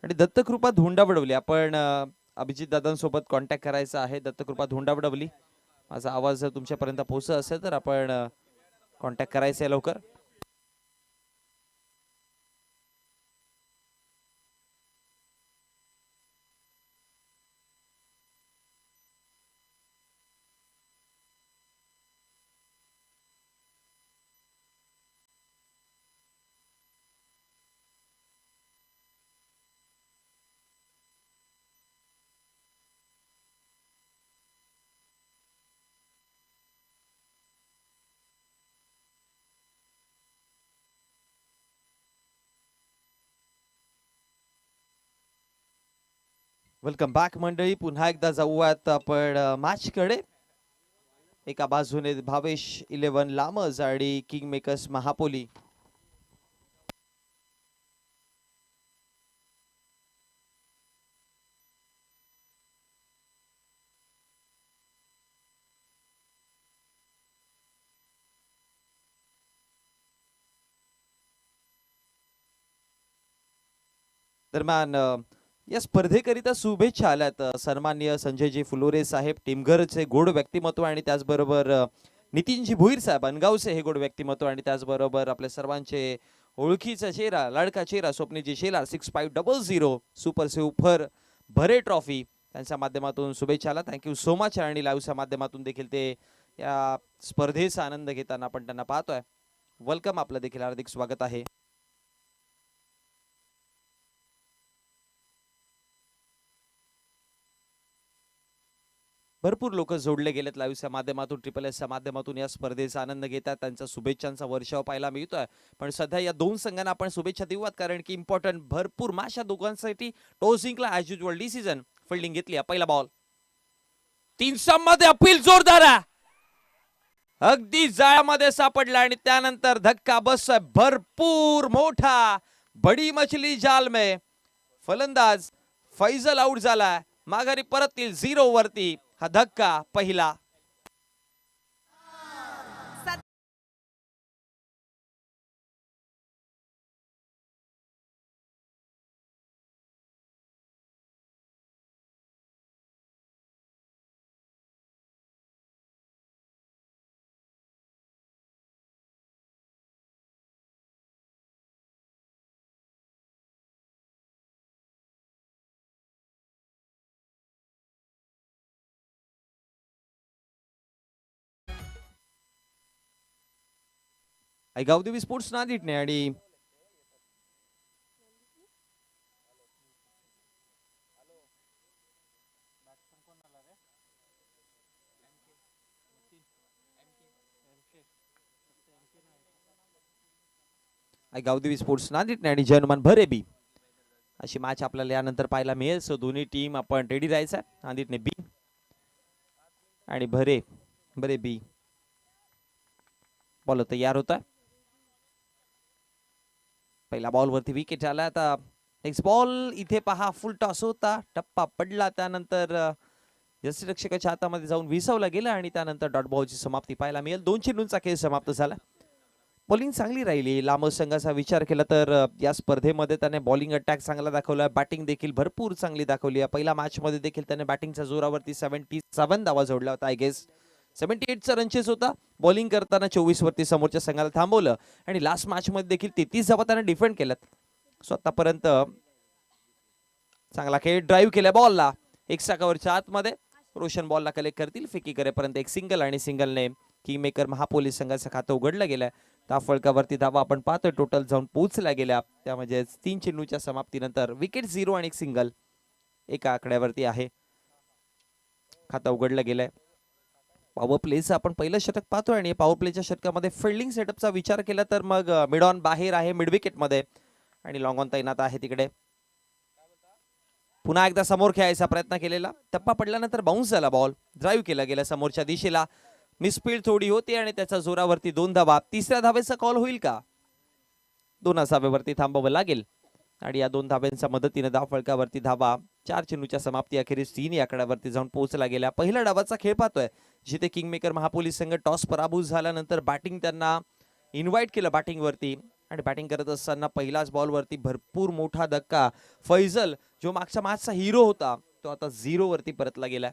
आणि दत्तकृपा धोंडावडवली आपण अभिजित दादांसोबत कॉन्टॅक्ट करायचा आहे. दत्तकृपा धोंडावडवली, माझा आवाज जर तुमच्यापर्यंत पोहोचत असेल तर आपण कॉन्टॅक्ट करायचं आहे लवकर. वेलकम बॅक मंडळी. पुन्हा एकदा जाऊयात आपण मॅच कडे. एका बाजूने भावेश 11 लामज आणि किंग मेकर्स महापोली. दरम्यान या स्पर्धेकरिता शुभेच्छा आल्यात सन्माननीय संजयजी फुलोरे साहेब, टीमघरचे गोड व्यक्तिमत्व, आणि त्याचबरोबर नितीनजी भुईर साहेब अनगावचे हे गोड व्यक्तिमत्व, आणि त्याचबरोबर आपल्या सर्वांचे ओळखीचा चेहरा, लाडका चेहरा स्वप्नीजी शेलार 6500 सुपर सुपर भरे ट्रॉफी त्यांच्या माध्यमातून शुभेच्छा आला. Thank you so much. आणि लाईव्हच्या माध्यमातून देखील ते या स्पर्धेचा आनंद घेताना आपण त्यांना पाहतोय. वेलकम, आपलं देखील हार्दिक स्वागत आहे. भरपूर लोक जोडले गेलेत लाईव्हच्या माध्यमातून, ट्रिपल एसच्या माध्यमातून या स्पर्धेचा आनंद घेतात. त्यांचा शुभेच्छांचा वर्षाव पाहायला मिळतोय. पण सध्या या दोन संघांना आपण शुभेच्छा देऊयात, कारण की इम्पॉर्टंट भरपूर मॅच या दोघांसाठी. टॉस जिंकला ॲज युजल, डिसिजन फिल्डिंग घेतली. पहिला बॉल 3 मध्ये अपील जोरदार आहे, अगदी जाळ्यामध्ये सापडला, आणि त्यानंतर धक्का बसतोय भरपूर मोठा. बडी मछली जाल में फलंदाज फैजल आउट झाला, माघारी परततील 0 वरती. हा धक्का पहिला. गावदेवी स्पोर्ट्स नांदेडने आणि गावदेवी स्पोर्ट्स नांदेडने आणि जयनुमान भरेबी अशी मॅच आपल्याला यानंतर पाहायला मिळेल. सो दोन्ही टीम आपण रेडी राहायचं. नांदेडने बी आणि भरे बी बॉल तयार होता. पहिला बॉल वरती विकेट आला. आता नेक्स्ट बॉल इथे पहा, फुल टॉस होता, टप्पा पडला, त्यानंतर यष्टिरक्षकाच्या हातामध्ये जाऊन विसवला गेला, आणि त्यानंतर डॉट बॉलची समाप्ती पाहायला मिळेल. 2 चेंडूंचा खेळ समाप्त झाला. बॉलिंग चांगली राहिली. लांब संघाचा विचार केला तर या स्पर्धेमध्ये त्याने बॉलिंग अटॅक चांगला दाखवला, बॅटिंग देखील भरपूर चांगली दाखवली. पहिल्या मॅच मध्ये देखील त्याने बॅटिंगच्या जोरावरती 77 धावा जोडला होता. आय गेस 78चा रनचेस होता. बॉलिंग करताना 24 वरती समोरच्या संघाला थांबवलं, आणि लास्ट मॅच मध्ये देखील 33 धावा त्याने डिफेंड केल्यात. सो आतापर्यंत चांगला खेळ. ड्राईव्ह केल्या बॉलला एक्स्ट्रा कव्हरच्या आतमध्ये. रोशन बॉलला कलेक्ट करतील. फिकी करेपर्यंत एक सिंगल, आणि सिंगलने किंग मेकर महापोलीस संघाचं खातं उघडलं गेलं. त्या फळकावरती धावा आपण पाहतोय टोटल जाऊन पोहोचल्या गेल्या. त्यामध्ये 3 चेंडूच्या समाप्तीनंतर विकेट 0 आणि एक सिंगल एका आकड्यावरती आहे. खातं उघडलं गेलंय. पॉवर प्लेचं आपण पहिलं षटक पाहतोय, आणि पॉवर प्लेच्या षटकामध्ये फिल्डिंग सेटअपचा विचार केला तर मग मिड ऑन बाहेर आहे मिड विकेट मध्ये, आणि लॉंग ऑन तैनात आहे तिकडे. पुन्हा एकदा समोर खेळायचा प्रयत्न केलेला, टप्पा पडल्यानंतर बाउन्स झाला बॉल. ड्राईव्ह केला गेला समोरच्या दिशेला. मिसफील्ड थोडी होती, आणि त्याच्या जोरावरती 2 धावा. तिसऱ्या धावेचा कॉल होईल का? 2 धावेवरती थांबावं लागेल, आणि या 2 धाव्यांच्या मदतीने धाव फळकावरती धावा 4 चेंडूच्या समाप्ती अखेरीस 3 या आकड्यावरती जाऊन पोहोचला गेला. पहिल्या डावाचा खेळ पाहतोय, जिथे किंग मेकर महापोलीस संघ टॉस पराभूत झाल्यानंतर बॅटिंग त्यांना इन्व्हाइट केलं बॅटिंगवरती. आणि बॅटिंग करत असताना पहिल्याच बॉलवरती भरपूर मोठा धक्का. फैजल जो मागच्या मॅचचा हिरो होता तो आता 0 वरती परतला गेलाय.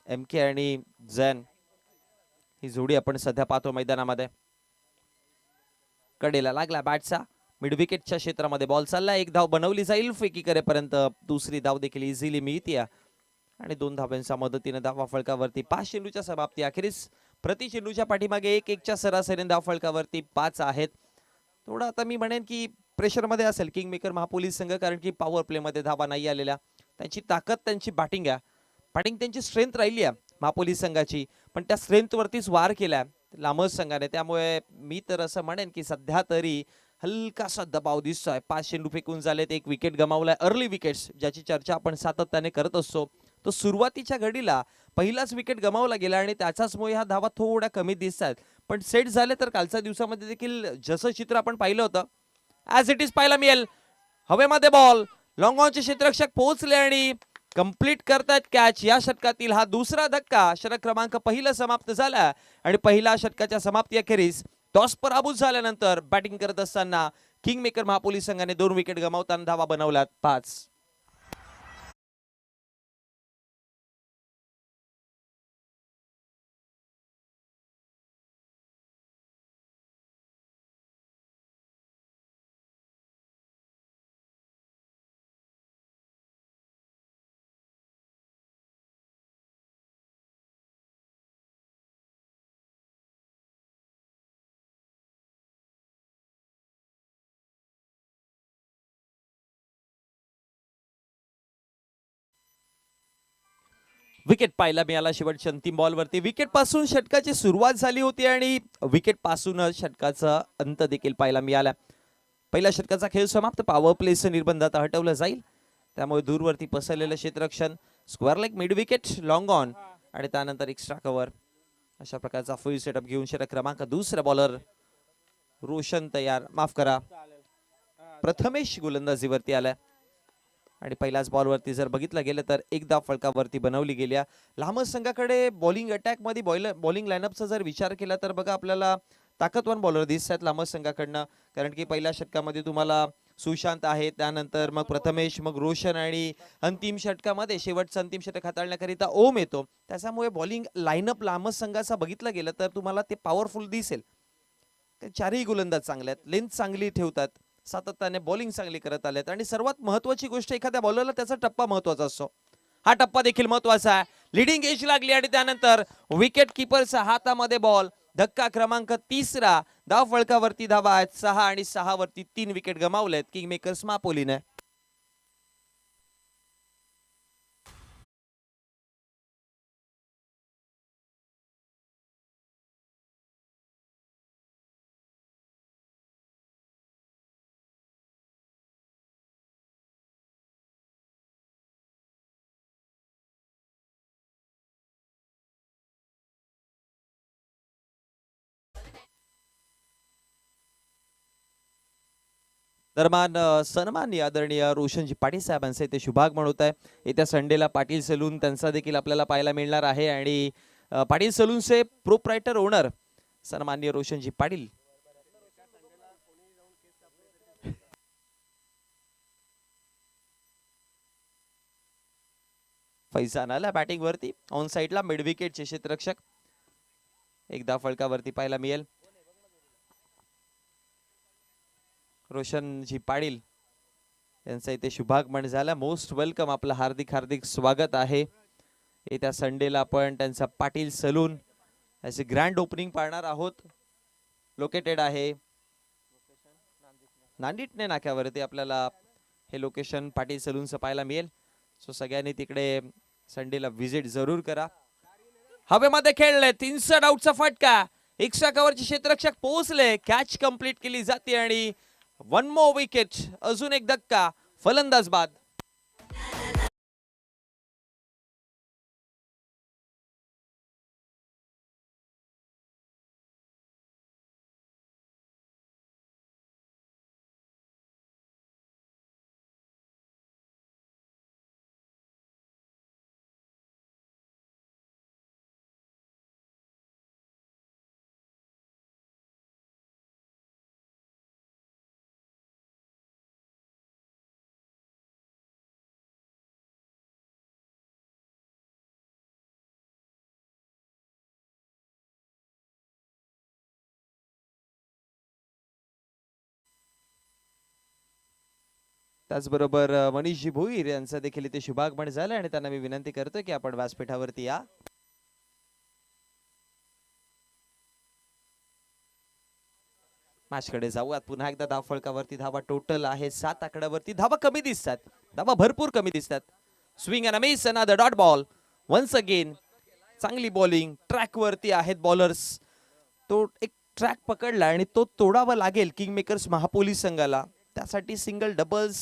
MK आणि झैन ही जोडी आपण सध्या पाहतो मैदानामध्ये. कडेला लागला बॅटचा, मिड विकेटच्या क्षेत्रामध्ये बॉल चालला. एक धाव बनवली जाईल फेकी करेपर्यंत. दुसरी धाव देखील इझिली मिळते आणि 2 धावांच्या मदतीने धावा फलकावरती 5 चेंडूच्या समाप्ती. अखेरीस प्रति चेंडूच्या पाठीमागे 1-1च्या सरासरीने धाव फलकावरती 5 आहेत. थोडं आता मी म्हणेन की प्रेशरमध्ये असेल किंग मेकर महापोलीस संघ, कारण की पॉवर प्लेमध्ये धावा नाही आलेल्या. त्यांची ताकद त्यांची बॅटिंग आहे, बॅटिंग त्यांची स्ट्रेंथ राहिली आहे महापोलीस संघाची, पण त्या स्ट्रेंथवरतीच वार केलाय लामस संघाने. त्यामुळे मी तर असं म्हणेन की सध्या तरी हलकासा दबाव दिसतोय. 5 चेंडू फेकून झालेत, 1 विकेट गमावलाय. अर्ली विकेट्स ज्याची चर्चा आपण सातत्याने करत असतो, तो सुरुवातीच्या घडीला पहिलाच विकेट गमावला गेला आणि त्याचाचमुळे ह्या धावा थोड्या कमी दिसत आहेत. पण सेट झाले तर कालच्या दिवसामध्ये देखील जसं चित्र आपण पाहिलं होतं ॲज इट इज पाहायला मिळेल. हवेमध्ये बॉल, लॉंग ऑनचे क्षेत्ररक्षक पोहोचले आणि कंप्लीट करतात कॅच. या षटकातील हा दुसरा धक्का. षटक क्रमांक पहिला समाप्त झाला आणि पहिल्या षटकाच्या समाप्ती अखेरीस टॉस पराभूत झाल्यानंतर बॅटिंग करत असताना किंग मेकर महापोलीस संघाने 2 विकेट गमावताना धावा बनवल्यात 5. विकेट पाहायला मिळाला शेवटच्या अंतिम बॉलवरती. विकेट पासून षटकाची सुरुवात झाली होती आणि विकेट पासूनच षटकाचा अंत देखील पाहायला मिळाला. पहिल्या षटकाचा खेळ समाप्त. पॉवर प्लेचं निर्बंध आता हटवलं जाईल, त्यामुळे दूरवरती पसरलेलं क्षेत्ररक्षण, square leg, mid wicket, long on आणि त्यानंतर एक्स्ट्रा कव्हर अशा प्रकारचा फुल सेटअप घेऊन षटक क्रमांक दुसरा बॉलर रोशन तयार, माफ करा प्रथमेश गोलंदाजीवरती आलाय. आणि पहिल्याच बॉलवरती जर बघितलं गेलं तर एकदा फलकावरती बनवली गेल्या. लामस संघाकडे बॉलिंग अटॅक मध्ये बॉलिंग लाईनअपचा जर विचार केला तर बघा आपल्याला ताकदवान बॉलर दिसत आहेत लामस संघाकडनं. कारण की पहिल्या षटकामध्ये तुम्हाला सुशांत आहे, त्यानंतर मग प्रथमेश, मग रोशन आणि अंतिम षटकामध्ये शेवटचं अंतिम षटक हाताळण्याकरिता ओम येतो. त्याच्यामुळे बॉलिंग लाईनअप लामस संघाचा बघितलं गेलं तर तुम्हाला ते पॉवरफुल दिसेल. चारही गोलंदाज चांगले आहेत, लेंथ चांगली ठेवतात, सातत्याने बॉलिंग चांगली करत आलेत आणि सर्वात महत्वाची गोष्ट एखाद्या बॉलरला त्याचा टप्पा महत्वाचा असतो. हा टप्पा देखील महत्वाचा आहे. लिडिंग एज लागली आणि त्यानंतर विकेट किपरच्या हातामध्ये बॉल. धक्का क्रमांक तिसरा. धाव फळकावरती धावा आहेत 6 आणि 6 वरती 3 विकेट गमावलेत किंग मेकर्स मापोलीने. दरम्यान सन्माननीय आदरणीय रोशनजी पाटील साहेबांचे ते शुभागमन होत आहे. येत्या संडेला पाटील सलून त्यांचा देखील आपल्याला पाहायला मिळणार आहे आणि पाटील सलूनचे प्रोप्रायटर ओनर सन्माननीय रोशनजी पाटील. फैजान आला बॅटिंग वरती, ऑन साइडला मिड विकेटचे क्षेत्ररक्षक. एकदा फळकावरती पाहायला मिळेल. रोशनजी पाटील यांचा इथे शुभागमन झाला. मोस्ट वेलकम, आपलं हार्दिक हार्दिक स्वागत आहे. येत्या संडेला आपण त्यांचा पाटील सलून याचे ग्रँड ओपनिंग पाहणार आहोत. लोकेटेड आहे नांदिटणे नाक्यावरती. आपल्याला हे लोकेशन पाटील सलूनचं पाहायला मिळेल. सो सगळ्यांनी तिकडे संडेला व्हिजिट जरूर करा. हवेमध्ये खेळले, 3 आउटचा फटका. एक्स्ट्रा कव्हरचे क्षेत्ररक्षक पोहोचले, कॅच कंप्लीट केली जाते आणि 1 मोर विकेट. अजून एक धक्का, फलंदाज बाद. त्याचबरोबर मनीषजी भोईर यांचं देखील इथे शुभागमन झालं आणि त्यांना मी विनंती करतोय की आपण व्यासपीठावरती या. मॅचकडे जाऊयात. पुन्हा एकदा धाव फलकावरती धावा टोटल आहे 7 आकड्यावरती. धावा कमी दिसतात, धावा भरपूर कमी दिसतात. Swing and miss, another dot ball. Once again चांगली बॉलिंग. ट्रॅक वरती आहेत बॉलर्स. तो एक ट्रॅक पकडला आणि तो तोडावा लागेल किंग मेकर्स महापोलीस संघाला. त्यासाठी सिंगल डबल्स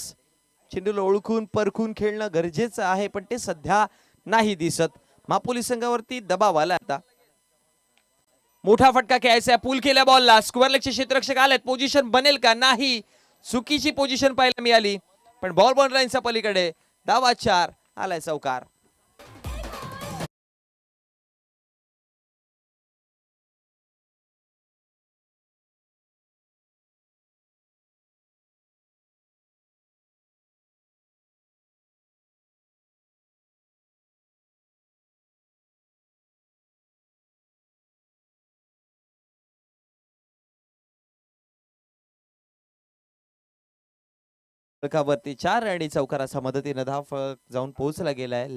चेंडूला ओळखून परखून खेळणं गरजेचं आहे, पण ते सध्या नाही दिसत. महापोलीस संघावरती दबाव आला आता. मोठा फटका खेळायचा, पूल केल्या बॉलला. स्क्वेअर लेगचे क्षेत्ररक्षक आलेत. पोझिशन बनेल का? नाही, चुकीची पोझिशन पाहायला मिळाली, पण बॉल बॉल लाईनच्या पलीकडे. धावा 4, आलाय चौकार. फलकावरती 4 आणि चौकाराच्या मदतीने धाव जाऊन पोहोचला गेलाय.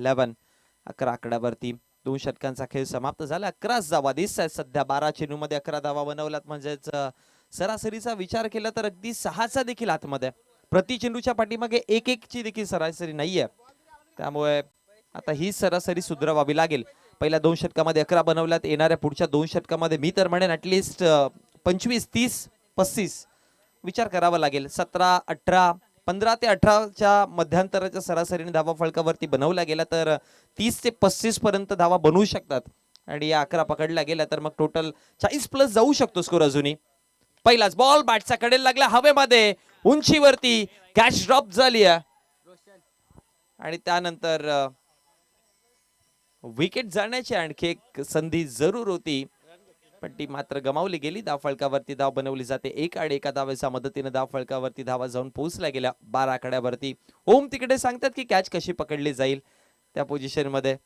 11 आकड्यावरती 2 षटकांचा खेळ समाप्त झाला. 11 धावा दिसत सध्या. 12 चेंडूमध्ये 11 धावा बनवल्यात, म्हणजेच सरासरीचा विचार केला तर अगदी 6चा देखील आतमध्ये. प्रति चेंडूच्या पाठीमागे 1-1 ची देखील सरासरी नाहीये. त्यामुळे आता ही सरासरी सुधारावी लागेल. पहिल्या 2 षटकामध्ये 11 बनवल्यात. येणाऱ्या पुढच्या 2 षटकामध्ये मी तर म्हणेन ऍटलिस्ट 25, 30, 35 विचार करावा लागेल. 17, 18, 15 ते 18च्या मध्यांतराच्या सरासरीने धावा फलकावरती बनवल्या गेल्या तर 30 ते 35 पर्यंत धावा बनवू शकतात. आणि या 11 पकडल्या गेल्या तर मग टोटल 40 प्लस जाऊ शकतो स्कोर अजूनही. पहिलाच बॉल बॅटच्या कडेला लागला, हवेमध्ये उंचीवरती कॅच ड्रॉप झाली आणि त्यानंतर विकेट जाण्याची आणखी एक संधी जरूर होती, पण ती मात्र गमावली गेली. धाव फलकावरती धाव बनवली जाते 1 आणि 1 धावेच्या मदतीने धाव फलकावरती धावा जाऊन पोहोचल्या गेल्या 12 आकड्यावरती. ओम तिकडे सांगतात की कॅच कशी पकडली जाईल त्या पोझिशन मध्ये,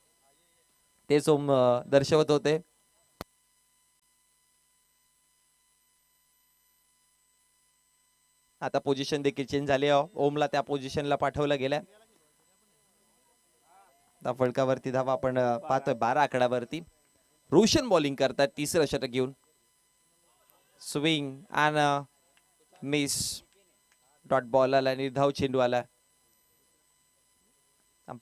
तेच ओम दर्शवत होते. आता पोझिशन देखील चेंज झाली. ओमला त्या पोझिशनला पाठवलं गेलं. धाव फलकावरती धावा आपण पाहतोय 12 आकड्यावरती. रोशन बॉलिंग करतात 3रं षटक घेऊन. Swing and miss, dot ball आला, निर्धाव चेंडू आला.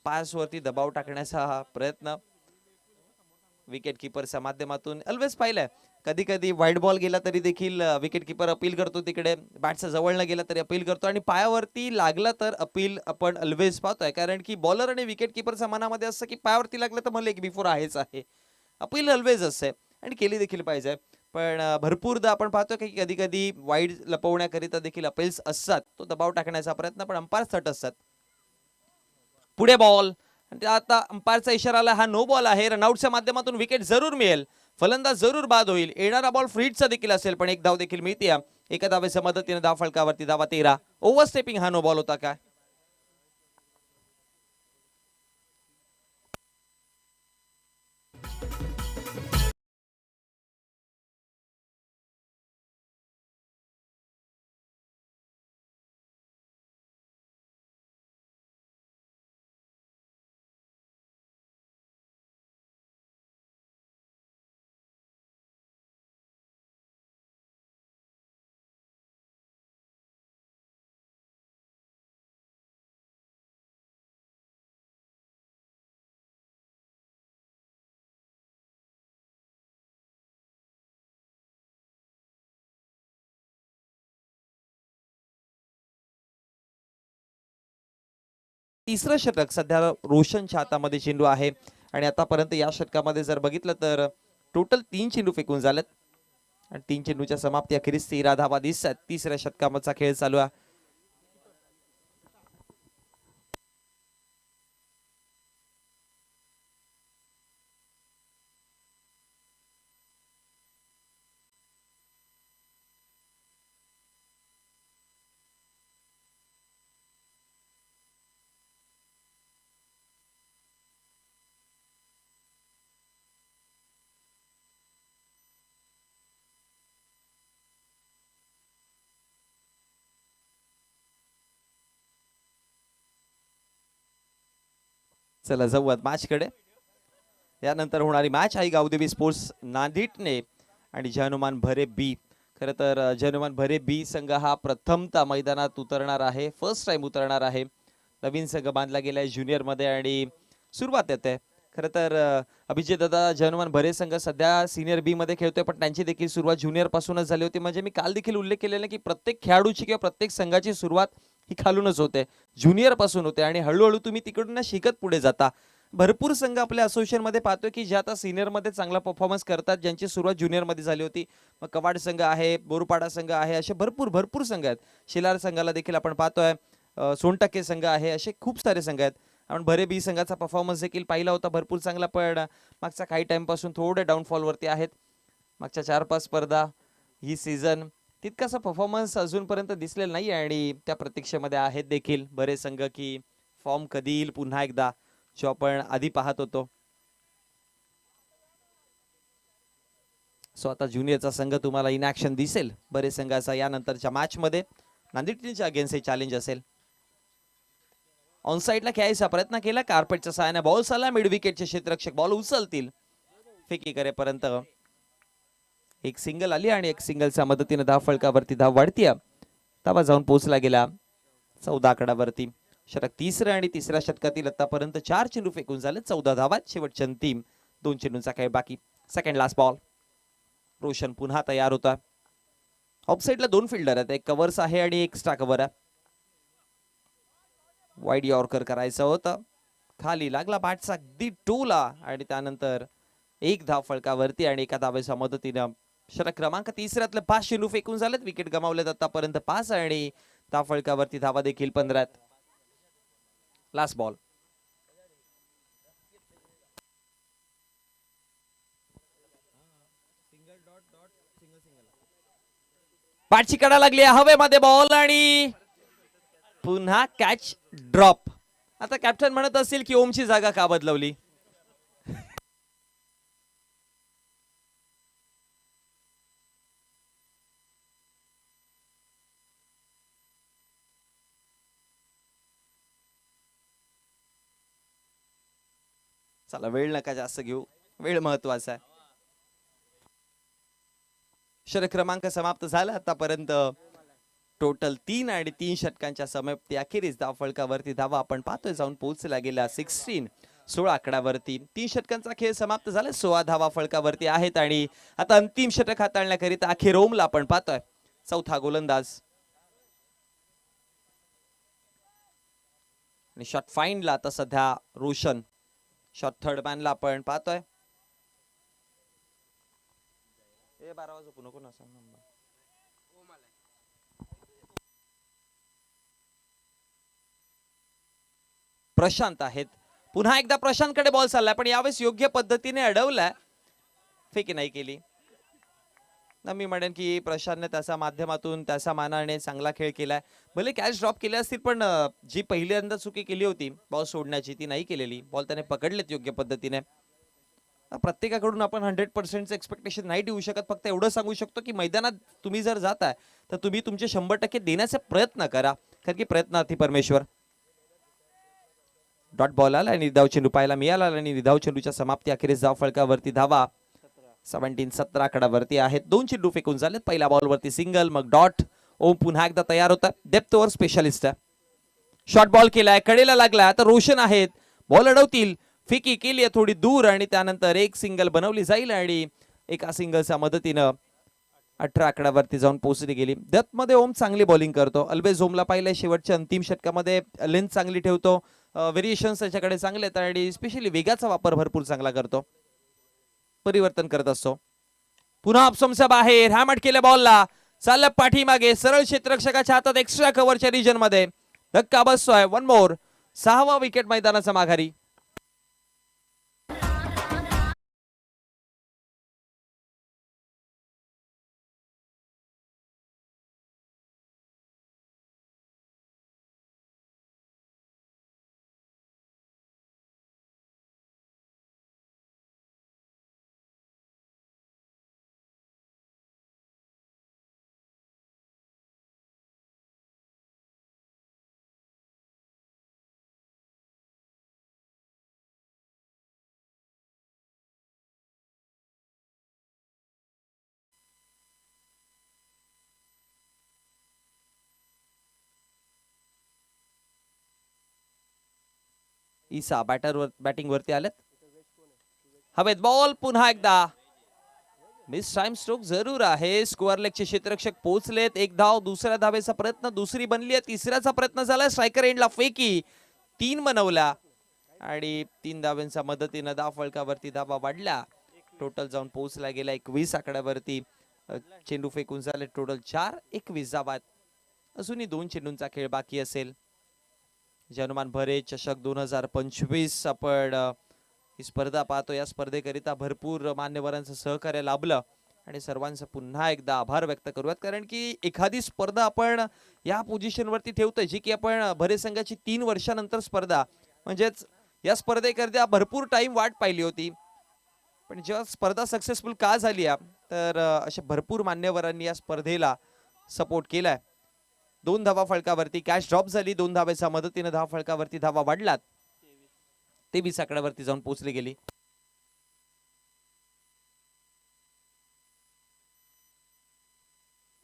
पास वरती दबाव टाकण्याचा हा प्रयत्न विकेट किपरच्या माध्यमातून ऑलवेज पाहिलंय. कधी कधी व्हाईट बॉल गेला तरी देखील विकेट किपर अपील करतो, तिकडे बॅटचा जवळ न गेला तरी अपील करतो, आणि पायावरती लागला तर अपील आपण ऑलवेज पाहतोय. कारण की बॉलर आणि विकेट किपरच्या मनामध्ये असं की पायावरती लागलं तर म्हणले की बिफोर आहेच आहे. अपील ऑलवेज असते आणि केली देखील पाहिजे. पण भरपूरदा आपण पाहतो की कधी कधी वाईड लपवण्याकरिता देखील अपील्स असतात. तो दबाव टाकण्याचा प्रयत्न, पण अंपायर थट असतात. पुढे बॉल, आता अंपायरचा इशारा आला, हा नो बॉल आहे. रनआउटच्या माध्यमातून विकेट जरूर मिळेल, फलंदाज जरूर बाद होईल. येणारा बॉल फ्रीडचा देखील असेल, पण एक धाव देखील मिळते. 1 धावेच्या मदतीने धाव फलकावरती धावा 13. ओव्हरस्टेपिंग हा नो बॉल होता का? तिसरं षटक सध्या रोशनच्या हातामध्ये चेंडू आहे. आणि आतापर्यंत या षटकामध्ये जर बघितलं तर टोटल 3 चेंडू फेकून झालेत आणि 3 चेंडूच्या समाप्ती अखेरीस 13 धावा दिसतात. तिसऱ्या षटकाचा खेळ चालू आहे. चला जाऊयात मॅचकडे. यानंतर होणारी मॅच आहे गावदेवी स्पोर्ट्स नांदिटणे आणि जय भरे बी. खरं तर जय भरे बी संघ हा प्रथमतः मैदानात उतरणार आहे, फर्स्ट टाइम उतरणार आहे. नवीन संघ बांधला गेलाय ज्युनियर मध्ये आणि सुरुवात येते. खरं तर अभिजित दादा जय भरे संघ सध्या सिनियर बी मध्ये खेळतोय, पण त्यांची देखील सुरुवात ज्युनियर पासूनच झाली होती. म्हणजे मी काल देखील उल्लेख केलेला की प्रत्येक खेळाडूची किंवा प्रत्येक संघाची सुरुवात ही खालूनच होते, ज्युनियर पासून होते आणि हळूहळू तुम्ही तिकडून शिकत पुढे जाता. भरपूर संघ आपल्या असोसिएशन मध्ये पाहतोय की जे आता सिनियर मध्ये चांगला परफॉर्मन्स करतात, ज्यांची सुरुवात ज्युनियर मध्ये झाली होती. मग कवाड संघ आहे, बोरपाडा संघ आहे, असे भरपूर भरपूर संघ आहेत. शिलार संघाला देखील आपण पाहतोय, सोनटक्के संघ आहे, असे खूप सारे संघ आहेत. आपण भरे बी संघाचा परफॉर्मन्स देखील पाहिला होता भरपूर चांगला, पण मागचा काही टाइम पासून थोडे डाऊनफॉल वरती आहेत. मागच्या 4-5 स्पर्धा ही सीझन तितकासा परफॉर्मन्स अजूनपर्यंत दिसलेला नाही आणि त्या प्रतीक्षेमध्ये आहेत देखील बरेच संघ की फॉर्म कधी येईल पुन्हा एकदा, जो आपण आधी पाहत होतो. सो आता ज्युनियरचा संघ तुम्हाला इन ऍक्शन दिसेल बरेच संघाचा यानंतरच्या मॅच मध्ये. नांदेडच्या अगेन्स्ट हे चॅलेंज असेल. ऑन साइडला खेळायचा प्रयत्न केला, कार्पेटच्या सहाय्याने बॉल आला मिड विकेटचे क्षेत्ररक्षक बॉल उचलतील. फेकी करेपर्यंत एक सिंगल आली आणि एक सिंगलच्या मदतीने धाव फलकावरती धाव वाढतीय. धावा जाऊन पोहोचला गेला 14 आकडावरती. षटक तिसरं आणि तिसऱ्या षटकातील आतापर्यंत 4 चेंडू फेकून झाले, 14 धावात. शेवटच्या अंतिम 2 चेंडूंचा खेळ बाकी. Second last ball. रोशन पुन्हा तयार होता. ऑफसाईडला 2 फिल्डर आहेत, एक कव्हर्स आहे आणि एक एक्स्ट्रा कव्हर आहे. वाईड यॉर्कर करायचं होतं, खाली लागला बॅटचा अगदी टोला आणि त्यानंतर एक धाव फलकावरती आणि एका धावेच्या मदतीनं षटक क्रमांक तिसऱ्यातले 5 चेंडू फेकून झालेत. विकेट गमावलेत आतापर्यंत 5 आणि धाव फलकावरती धावा देखील 15. Last ball. बॅटची कडा लागली हवेमध्ये बॉल आणि पुन्हा कॅच ड्रॉप. आता कॅप्टन म्हणत असेल की ओमची जागा का बदलवली. चला वेळ नका जास्त घेऊ, वेळ महत्वाचा आहे. षटक क्रमांक समाप्त झाला आतापर्यंत. टोटल 3 आणि 3 षटकांच्या समाप्ती अखेरीस धाव फलकावरती धावा आपण पाहतोय जाऊन पोहोचला गेला 16 आकडावरती. 3 षटकांचा खेळ समाप्त झाला, 16 धावा फलकावरती आहेत आणि आता अंतिम षटक हाताळण्याकरिता अखेर ओमला आपण पाहतोय, चौथा गोलंदाज. आणि शॉट फाइंडला आता सध्या रोशन, शॉट थर्ड मॅनला आपण पाहतोय. 12 वाजू नको ना सांग. प्रशांत आहेत. पुन्हा एकदा प्रशांतकडे बॉल चाललाय, पण यावेळेस योग्य पद्धतीने अडवलाय, फेकी नाही केली. मी म्हणेन की प्रशांतने त्याच्या माध्यमातून त्याच्या मानाने चांगला खेळ केलाय. भले कॅच ड्रॉप केले असतील, पण जी पहिल्यांदा चुकी केली होती बॉल सोडण्याची ती नाही केलेली. बॉल त्याने पकडलेत योग्य पद्धतीने. प्रत्येकाकडून आपण 100% एक्सपेक्टेशन नाही देऊ शकत. फक्त एवढं सांगू शकतो की मैदानात तुम्ही जर जाताय तर तुम्ही तुमचे 100% देण्याचा प्रयत्न करा, कारण की प्रयत्नार्थी परमेश्वर. डॉट बॉल आला आणि निधाव चेंडू पाहायला मिळाला आणि निधाव चेंडूच्या समाप्ती अखेरीस धाव फलकावरती धावा 17 आकडावरती आहेत. 2 चेंडू फेकून झालेत. पहिल्या बॉलवरती सिंगल, मग डॉट. ओम पुन्हा एकदा तयार होता, डेप्थ ओव्हर स्पेशलिस्ट आहे. शॉट बॉल केलाय, कडेला लागला. आता रोशन आहेत, बॉल अडवतील. फेकी केली आहे थोडी दूर आणि त्यानंतर एक सिंगल बनवली जाईल आणि एका सिंगलच्या मदतीनं 18 आकडावरती जाऊन पोहोचली गेली. डेप्थ मध्ये ओम चांगली बॉलिंग करतो. अल्वेज ओमला पाहिलंय शेवटच्या अंतिम षटकामध्ये लेंथ चांगली ठेवतो, व्हेरिएशन्स त्याच्याकडे चांगले आहेत आणि स्पेशली वेगाचा वापर भरपूर चांगला करतो, परिवर्तन करत असतो. पुन्हा ऑप्शनच्या बाहेर हॅमट केल्या बॉलला, चाललं पाठीमागे, सरळ क्षेत्ररक्षकाच्या हातात एक्स्ट्रा कव्हरच्या रिजन मध्ये धक्का बसतोय. 1 मोर, 6वा विकेट मैदानाचा माघारी. ईसा बॅटिंग वरती आलेत. हवेत बॉल पुन्हा एकदा मिस टाइम स्ट्रोक जरूर आहे. स्कोअर लेगचे क्षेत्ररक्षक पोहोचलेत. एक धाव, दुसऱ्या धावेचा प्रयत्न, दुसरी बनली आहे, तिसऱ्याचा प्रयत्न झाला. स्ट्रायकर एंडला फेकी 3 बनवला आणि 3 धावांच्या मदतीनं धाव फलकावरती धावा वाढल्या. टोटल जाऊन पोहोचला गेला 21 आकड्यावरती. चेंडू फेकून झाले टोटल 4. 21 धावा. अजूनही 2 चेंडूंचा खेळ बाकी असेल. हनुमान भरे चषक 2025 आपण ही स्पर्धा पाहतो. या स्पर्धेकरिता भरपूर मान्यवरांचं सहकार्य लाभलं आणि सर्वांचं पुन्हा एकदा आभार व्यक्त करूयात. कारण की एखादी स्पर्धा आपण या पोझिशनवरती ठेवतोय जी की आपण भरे संघाची 3 वर्षानंतर स्पर्धा, म्हणजेच या स्पर्धेकरिता भरपूर टाइम वाट पाहिली होती. पण जेव्हा स्पर्धा सक्सेसफुल का झाली तर अशा भरपूर मान्यवरांनी या स्पर्धेला सपोर्ट केलाय. 2 धावा फलकावरती कॅच ड्रॉप झाली. 2 धावेच्या मदतीने धावा फलकावरती धावा वाढलात. 23 आकड्यावरती जाऊन पोहोचली गेली.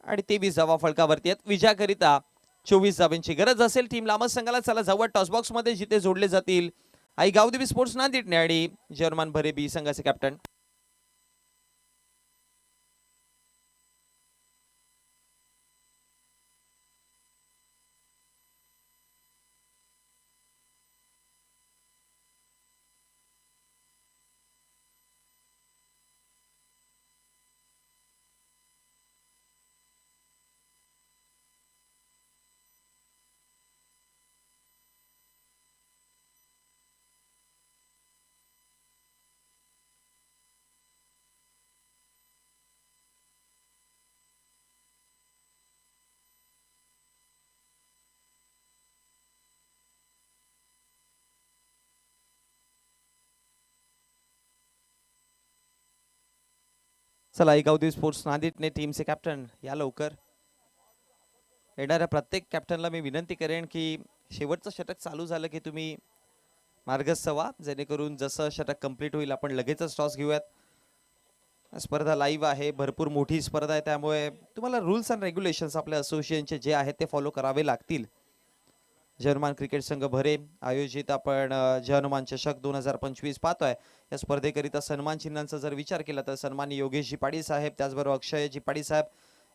आणि 23 धावा फलकावरती आहेत. विजयाकरिता 24 धावांची गरज असेल टीम लांब संघाला. चला जाऊया टॉस बॉक्स मध्ये जिथे जोडले जातील आई गावदेवी स्पोर्ट्स नांदेड आणि हनुमान भरे बी संघाचे कॅप्टन. चला आई गावदेवी स्पोर्ट्स नांदेडने टीमचे कॅप्टन या लवकर. येणाऱ्या प्रत्येक कॅप्टनला मी विनंती करेन की शेवटचं षटक चालू झालं की तुम्ही मार्गस्थ व्हा, जेणेकरून जसं षटक कंप्लीट होईल आपण लगेचच टॉस घेऊयात. स्पर्धा लाईव्ह आहे, भरपूर मोठी स्पर्धा आहे, त्यामुळे तुम्हाला रूल्स अँड रेग्युलेशन्स आपल्या असोसिएशनचे जे आहेत ते फॉलो करावे लागतील. हनुमान क्रिकेट संघ भरे आयोजित आपण हनुमान चषक 2025 पाहतोय. या स्पर्धेकरिता सन्मान चिन्हांचा जर विचार केला तर सन्माननीय योगेशजी पाटील साहेब, त्याचबरोबर अक्षयजी पाटील साहेब,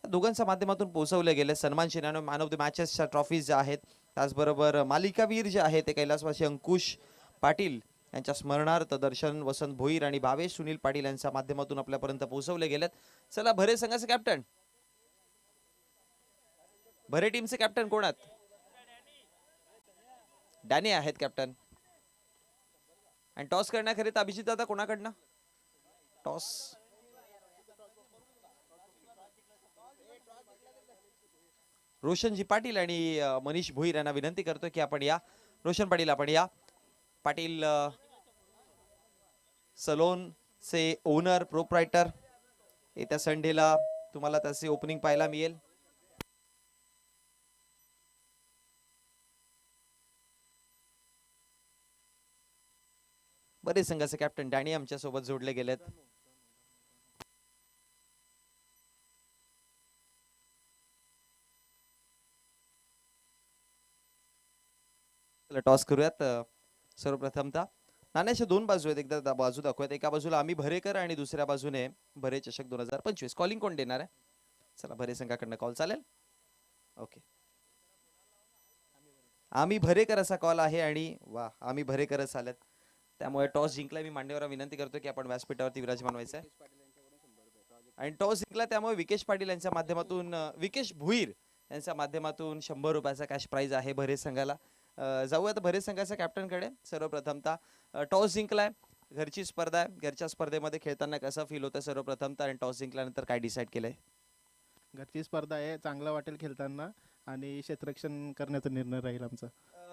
दोघांच्या माध्यमातून पोहोचवले गेले. सन्मान चिन्हाने मॅन ऑफ द मॅचेसच्या ट्रॉफीज ज्या आहेत, त्याचबरोबर मालिकावीर जे आहे ते कैलासवासी अंकुश पाटील यांच्या स्मरणार्थ दर्शन वसंत भोईर आणि भावेश सुनील पाटील यांच्या माध्यमातून आपल्यापर्यंत पोहोचवले गेलेत. चला भरे संघाचे कॅप्टन, भरे टीमचे कॅप्टन कोण आहेत? डॅनी आहेत कॅप्टन. आणि टॉस करण्याकरिता अभिजित दादा कोणाकडनं टॉस? रोशनजी पाटील आणि मनीष भोईर यांना विनंती करतो की आपण या. रोशन पाटील आपण या. पाटील सलोन चे ओनर प्रोप्रायटर. येत्या संडेला तुम्हाला त्याचे ओपनिंग पाहायला मिळेल. बरेच संघाचे कॅप्टन डॅनी आमच्या सोबत जोडले गेलेत. टॉस करूयात. सर्वप्रथमतः नाण्याच्या 2 बाजू आहेत, एकदा बाजू दाखवूयात. एका बाजूला आम्ही भरेकर आणि दुसऱ्या बाजूने भरे चषक 2025. कॉलिंग कोण देणार आहे? चला भरे संघाकडनं कॉल चालेल. ओके, आम्ही भरेकर असा कॉल आहे आणि वा आम्ही भरेकरच आलेत. त्यामुळे टॉस जिंकला. मी मांडेवरा विनंती करतो की आपण व्यासपीठावरती विराजमान व्हायचं आहे. आणि टॉस जिंकला त्यामुळे विकेश पाटील यांच्या माध्यमातून, विकेश भुईर यांच्या माध्यमातून 100 रुपयाचा कॅश प्राइज आहे भरे संघाला. जाऊयात भरे संघाच्या कॅप्टन कडे. सर्वप्रथमतः टॉस जिंकलाय, घरची स्पर्धा आहे, घरच्या स्पर्धेमध्ये खेळताना कसं फील होतं सर्वप्रथमतः, आणि टॉस जिंकल्यानंतर काय डिसाईड केलंय? घरची स्पर्धा आहे, चांगलं वाटेल खेळताना आणि क्षेत्ररक्षण करण्याचा निर्णय राहील आमचा.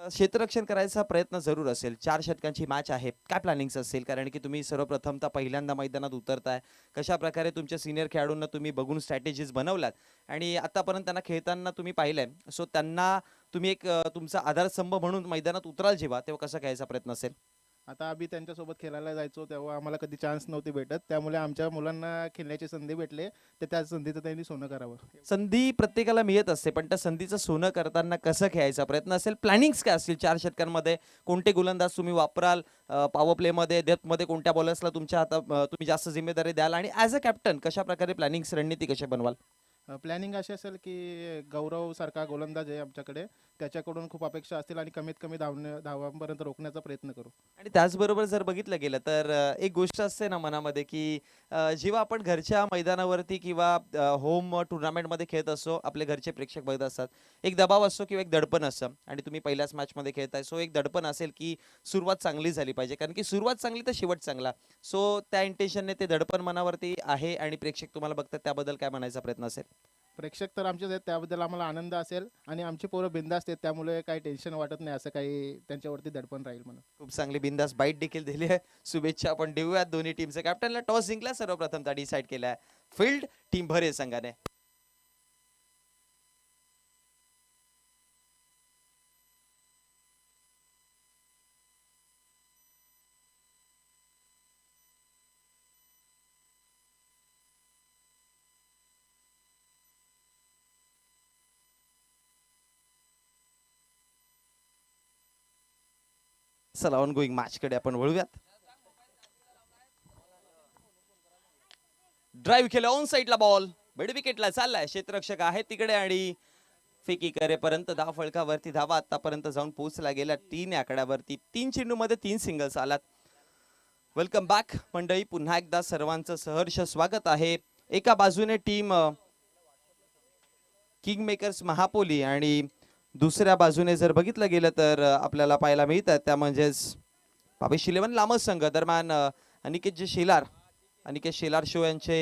क्षेत्ररक्षण करायचा प्रयत्न जरूर असेल. 4 षटकांची मॅच आहे, काय प्लॅनिंग असेल? कारण की तुम्ही सर्वप्रथमतः पहिल्यांदा मैदानात उतरताय. कशा प्रकारे तुमच्या सिनियर खेळाडूंना तुम्ही बघून स्ट्रॅटेजीज बनवल्यात आणि आतापर्यंत त्यांना खेळताना तुम्ही पाहिलंय, सो त्यांना तुम्ही एक तुमचा आधारस्तंभ म्हणून मैदानात उतराल जेव्हा, तेव्हा कसा खेळायचा प्रयत्न असेल? आता आम्ही त्यांच्यासोबत खेळायला जायचो तेव्हा आम्हाला कधी चान्स नव्हती भेटत, त्यामुळे आमच्या मुलांना खेळण्याची संधी भेटले तर त्या संधीचं त्यांनी सोनं करावं. संधी प्रत्येकाला मिळत असते, पण त्या संधीचं सोनं करताना कसं खेळायचा प्रयत्न असेल, प्लॅनिंग्स काय असतील 4 षटकांमध्ये, कोणते गोलंदाज तुम्ही वापराल, पॉवर प्लेमध्ये डेथमध्ये कोणत्या बॉलर्सला तुमच्या तुम्ही जास्त जिम्मेदारी द्याल आणि ॲज अ कॅप्टन कशा प्रकारे प्लॅनिंग्स रणनीती कशा बनवाल? प्लॅनिंग अशी असेल की गौरव सारखा गोलंदाज आहे आमच्याकडे, त्याच्याकडून खूप अपेक्षा असतील आणि कमीत कमी धावांपर्यंत रोखण्याचा प्रयत्न करू. आणि त्याचबरोबर जर बघितलं गेलं तर एक गोष्ट असते ना मनामध्ये की जेव्हा आपण घरच्या मैदानावरती किंवा होम टुर्नामेंटमध्ये खेळत असतो, आपले घरचे प्रेक्षक बघत असतात, एक दबाव असतो किंवा एक दडपण असतं आणि तुम्ही पहिल्याच मॅचमध्ये खेळताय, सो एक दडपण असेल की सुरुवात चांगली झाली पाहिजे, कारण की सुरुवात चांगली तर शेवट चांगला. सो त्या इंटेन्शनने ते दडपण मनावरती आहे आणि प्रेक्षक तुम्हाला बघतात, त्याबद्दल काय म्हणायचा प्रयत्न असेल? प्रेक्षक तर आमचेच आहेत, त्याबद्दल आम्हाला आनंद असेल आणि आमची पोरं बिंदास्त आहेत, त्यामुळे काही टेन्शन वाटत नाही, असं काही त्यांच्यावरती दडपण राहील म्हणून. खूप चांगली बिंदास बाईट देखील दिली आहे. शुभेच्छा आपण देऊयात दोन्ही टीमच्या कॅप्टनला. टॉस जिंकला सर्वप्रथम डिसाईड केलाय फील्ड टीम भरे संघाने. चला ऑन गोईंग मॅच कडे आपण वळूयात. ड्राईव्ह केलं ऑन साईडला बॉल, मिड विकेटला चाललाय, क्षेत्ररक्षक आहे तिकडे आणि फेकी करेपर्यंत धाव फळकावरती धावा आतापर्यंत जाऊन पोहोचला गेला 3 आकड्यावरती. 3 चेंडूमध्ये 3 सिंगल्स आलात. वेलकम बॅक मंडळी, पुन्हा एकदा सर्वांचं सहर्ष स्वागत आहे. एका बाजूने टीम किंग मेकर्स महापोली आणि दुसऱ्या बाजूने जर बघितलं गेलं तर आपल्याला पाहायला मिळतात त्या म्हणजेच बाबेश इलेव्हन लामस संघ. दरम्यान अनिकेत शेलार शो यांचे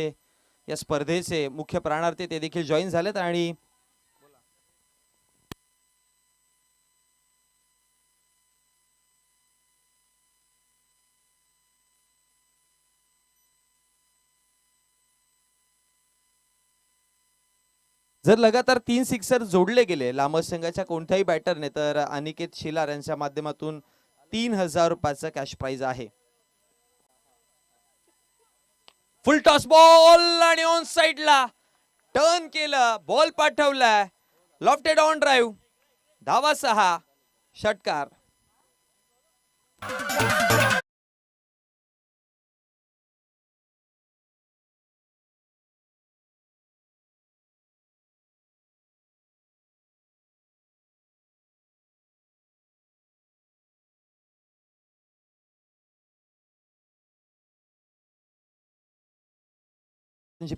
या स्पर्धेचे मुख्य प्राणार्थी ते देखील जॉईन झालेत आणि जर लगातार 3 सिक्सर जोडले गेले लामस संघाच्या कोणत्याही बॅटरने तर अनिकेत शेलार यांच्या माध्यमातून 3000 रुपयाचा कॅश प्राइज आहे. फुल टॉस बॉल आणि ऑन साइडला टर्न केलं, बॉल पाठवलाय, लॉफ्टेड ऑन ड्राईव्ह, धावा 6, षटकार.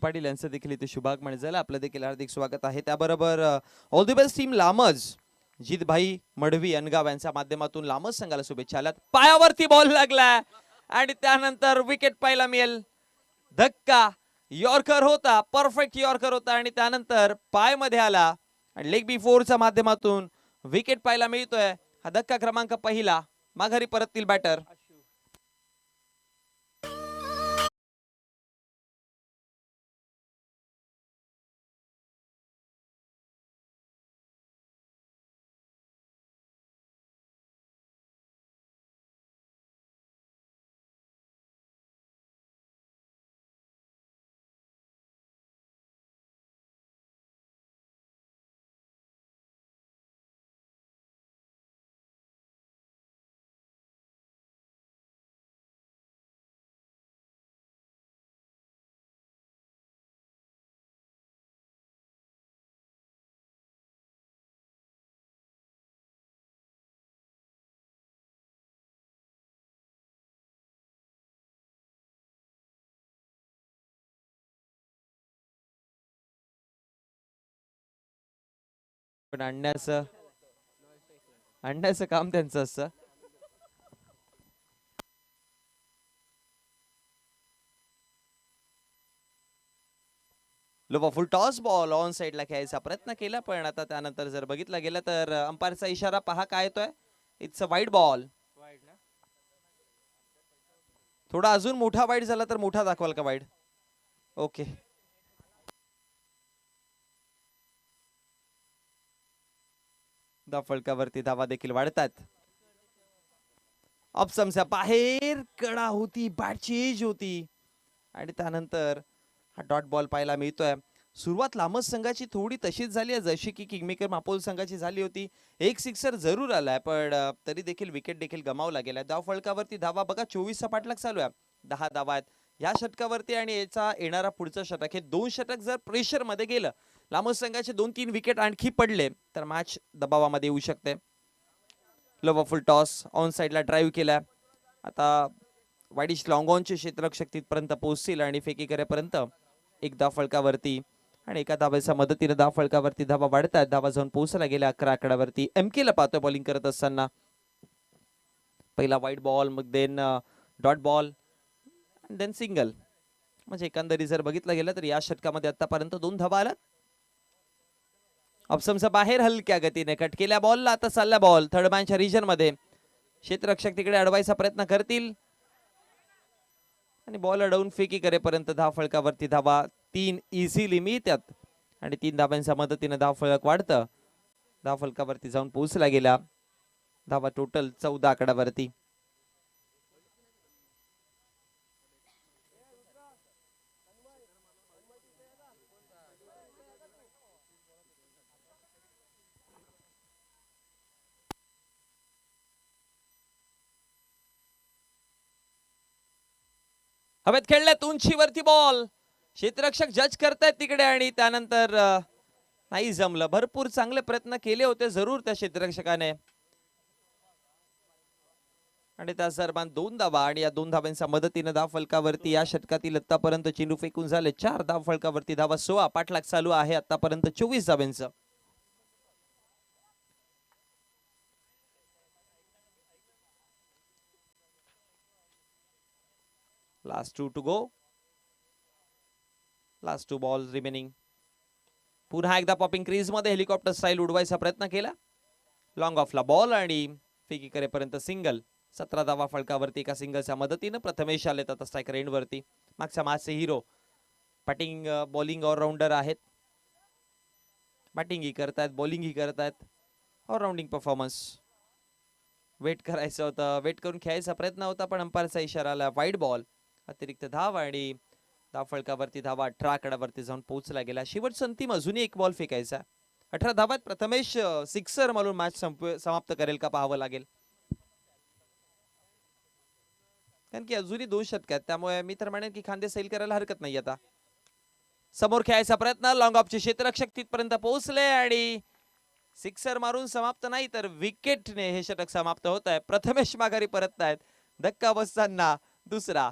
पाटील यांचं देखील इथे शुभागमन झालं, आपलं देखील हार्दिक स्वागत आहे. त्याबरोबर all the best team Lamaj, Jitbhai Madvi Angaon यांच्या माध्यमातून लामज संघाला शुभेच्छा आल्यात. पायावरती बॉल लागला आणि त्यानंतर विकेट पाहायला मिळेल. धक्का यॉर्कर होता, परफेक्ट यॉर्कर होता आणि त्यानंतर पाय मध्ये आला आणि लेग बी फोरच्या माध्यमातून विकेट पाहायला मिळतोय. हा धक्का क्रमांक पहिला, माघारी परततील बॅटर. पण आणण्याचं काम त्यांचं असतं. लोबा फुल टॉस बॉल ऑन साइडला खेळायचा प्रयत्न केला, पण आता त्यानंतर जर बघितलं गेलं तर अंपायरचा इशारा पहा काय येतोय. It's a wide ball. थोडा अजून मोठा वाईड झाला तर मोठा दाखवाल का वाईड? ओके. फलकावरती धावा देखील वाढतात. ऑप्शनच्या बाहेर कडा होती, बॅटची एज होती आणि त्यानंतर हा डॉट बॉल पाहायला मिळतोय. सुरुवात लांबच संघाची थोडी तशीच झाली आहे जशी की किंगमेकर मापोल संघाची झाली होती. एक सिक्सर जरूर आलाय पण तरी देखील विकेट देखील गमावला गेलाय. धाव फलकावरती धावा बघा 24चा पाठलाग चालू आहे. 10 धावा आहेत या षटकावरती आणि याचा येणारा पुढचं षटक हे 2 षटक जर प्रेशर मध्ये गेलं, लांबच संघाचे 2-3 विकेट आणखी पडले तर मॅच दबावामध्ये येऊ शकते. लव फुल टॉस ऑन साइडला ड्राईव्ह केला. आता वाईडिश लॉंग ऑनचे क्षेत्ररक्षक तिथपर्यंत पोहोचतील आणि फेकी करेपर्यंत एक धाव फलकावरती आणि एका धावेच्या मदतीने धाव फलकावरती धावा वाढतात. धावा जाऊन पोहोचला गेल्या 11 आकड्यावरती. MK पाहतोय बॉलिंग करत असताना. पहिला वाईट बॉल, मग then dot ball, then single. म्हणजे एकंदरीत जर बघितलं गेलं तर या षटकामध्ये आतापर्यंत 2 धावा आल्या. ऑप्शनचा बाहेर हलक्या गतीने कट केल्या बॉलला. आता चालला बॉल थर्ड मॅनच्या रिजन मध्ये. क्षेत्ररक्षक तिकडे अडवायचा प्रयत्न करतील आणि बॉल अडवून फेकी करेपर्यंत धाव फलकावरती धावा 3 इझिली मिळतात आणि 3 धाव्यांच्या मदतीने धाव फलक वाढतं. धाव फलकावरती जाऊन पोहोचला गेला. धावा टोटल 14 आकड्यावरती. हवेत खेळल्यात उंचीवरती बॉल. क्षेत्ररक्षक जज करतायत तिकडे आणि त्यानंतर नाही जमलं. भरपूर चांगले प्रयत्न केले होते जरूर त्या क्षेत्ररक्षकाने आणि त्या दरम्यान 2 धावा आणि या 2 धावांच्या मदतीने धाव फलकावरती या षटकातील आतापर्यंत चेंडू फेकून झाले 4 धाव फलकावरती धावा 16. पाठलाग चालू आहे आतापर्यंत 24 धावांचं. Last 2 to go. Last 2 ball remaining. पुन्हा एकदा पॉपिंग क्रीज मध्ये हेलिकॉप्टर स्टाईल उडवायचा प्रयत्न केला. लॉंग ऑफला बॉल आणि फेकी करेपर्यंत सिंगल. 17 धावा फलकावरती एका सिंगलच्या मदतीने प्रथमेश आलेत आता स्ट्रायकर एंड वरती. मागच्या मॅचचे हिरो बॅटिंग बॉलिंग ऑलराऊंडर आहेत. बॅटिंग ही करतायत, बॉलिंग ही करतायत. ऑलराऊंडिंग परफॉर्मन्स. वेट करायचं होतं, वेट करून खेळायचा प्रयत्न होता पण अंपायरचा इशारा आला. Wide ball. अतिरिक्त धाव आणि धाव फलकावरती धावा 18 आकड्यावरती जाऊन पोहोचला गेला. शेवटचा अंतिम अजूनही एक बॉल फेकायचा. 18 धावात प्रथमेश सिक्सर मारून मॅच समाप्त करेल का पाहावं लागेल. कारण की अजूनही 2 षटक आहेत त्यामुळे मी तर म्हणेन की खांदे सैल करायला हरकत नाही. आता समोर खेळायचा प्रयत्न. लॉंग ऑफचे क्षेत्ररक्षक तिथपर्यंत पोहोचले आणि सिक्सर मारून समाप्त नाही तर विकेटने हे षटक समाप्त होत आहे. प्रथमेश माघारी परत आहेत. धक्का बसताना दुसरा.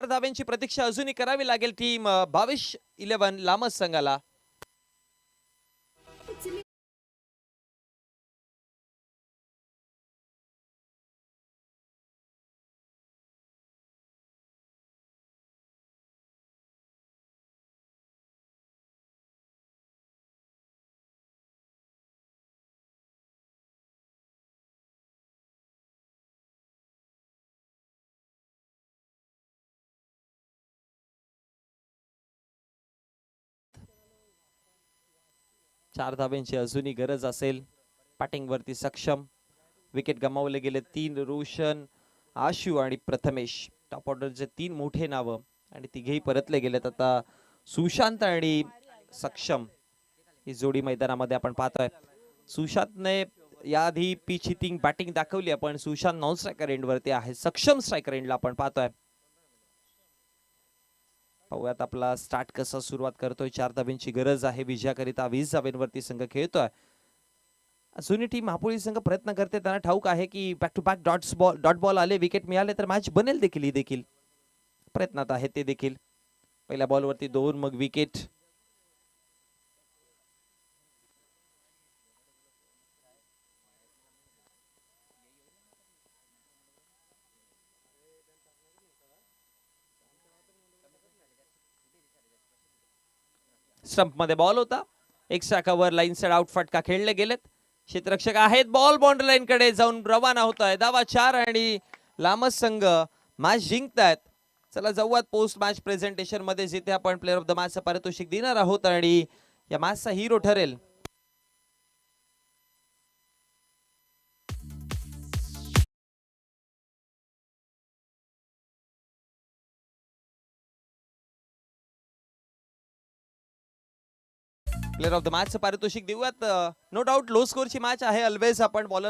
धाव्यांची प्रतीक्षा अजूनही करावी लागेल टीम 22-11 लामस संघाला. 4 धाब्यांची अजूनही गरज असेल. बॅटिंग वरती सक्षम. विकेट गमावले गेले 3. रोशन, आशु आणि प्रथमेश. टॉप ऑर्डरचे 3 मोठे नावं आणि तिघेही परतले गेलेत. आता सुशांत आणि सक्षम ही जोडी मैदानामध्ये आपण पाहतोय. सुशांतने याआधी पिच हिटिंग बॅटिंग दाखवली पण सुशांत नॉन स्ट्रायकर एंड वरती आहे. सक्षम स्ट्रायकर एंडला आपण पाहतोय. पाहूयात आपला स्टार्ट कसा सुरुवात करतोय. 4 धाब्यांची गरज आहे विजयाकरिता. 20 धाब्यांवरती संघ खेळतोय. जुनी टीम महापुरी संघ प्रयत्न करते. त्यांना ठाऊक आहे की back to back dot ball आले, विकेट मिळाले तर मॅच बनेल देखील. ही देखील प्रयत्नात आहे ते देखील. पहिल्या बॉलवरती 2 मग विकेट. स्टंप मध्ये बॉल होता. Extra cover line side out फटका खेळले गेलेत. क्षेत्ररक्षक आहेत. बॉल बाउंड्री लाईन कडे जाऊन रवाना होत आहे. धावा 4 आणि लामस संघ मॅच जिंकतायत. चला जाऊयात पोस्ट मॅच प्रेझेंटेशन मध्ये, जिथे आपण प्लेअर ऑफ द मॅच पारितोषिक देणार आहोत आणि या मॅचचा हिरो ठरेल प्लेअर ऑफ द मॅच पारितोषिक देऊयात. नो डाऊट लो स्कोरची मॅच आहे. ऑलवेज आपण बॉलर